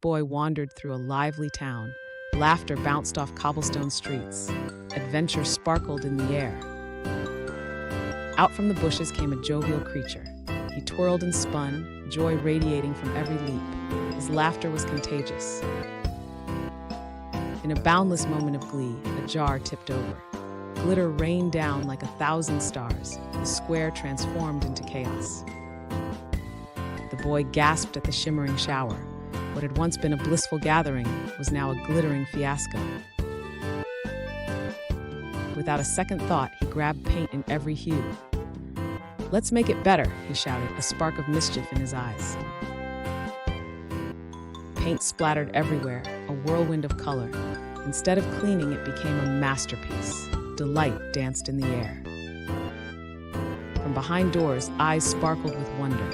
boy wandered through a lively town. Laughter bounced off cobblestone streets. Adventure sparkled in the air. Out from the bushes came a jovial creature. He twirled and spun, joy radiating from every leap. His laughter was contagious. In a boundless moment of glee, a jar tipped over. Glitter rained down like 1,000 stars. The square transformed into chaos. The boy gasped at the shimmering shower. What had once been a blissful gathering was now a glittering fiasco. Without a second thought, he grabbed paint in every hue. "Let's make it better," he shouted, a spark of mischief in his eyes. Paint splattered everywhere, a whirlwind of color. Instead of cleaning, it became a masterpiece. Delight danced in the air. From behind doors, eyes sparkled with wonder.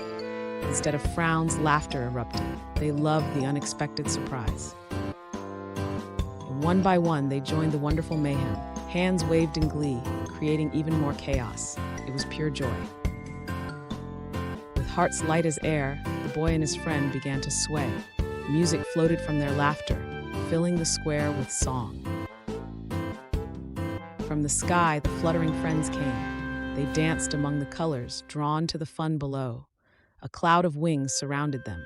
Instead of frowns, laughter erupted. They loved the unexpected surprise. And one by one, they joined the wonderful mayhem. Hands waved in glee, creating even more chaos. It was pure joy. With hearts light as air, the boy and his friend began to sway. Music floated from their laughter, filling the square with song. From the sky, the fluttering friends came. They danced among the colors, drawn to the fun below. A cloud of wings surrounded them.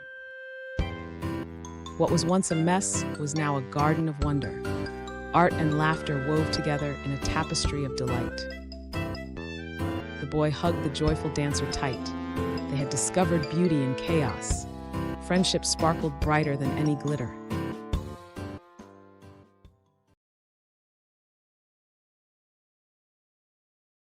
What was once a mess was now a garden of wonder. Art and laughter wove together in a tapestry of delight. The boy hugged the joyful dancer tight. They had discovered beauty in chaos. Friendship sparkled brighter than any glitter.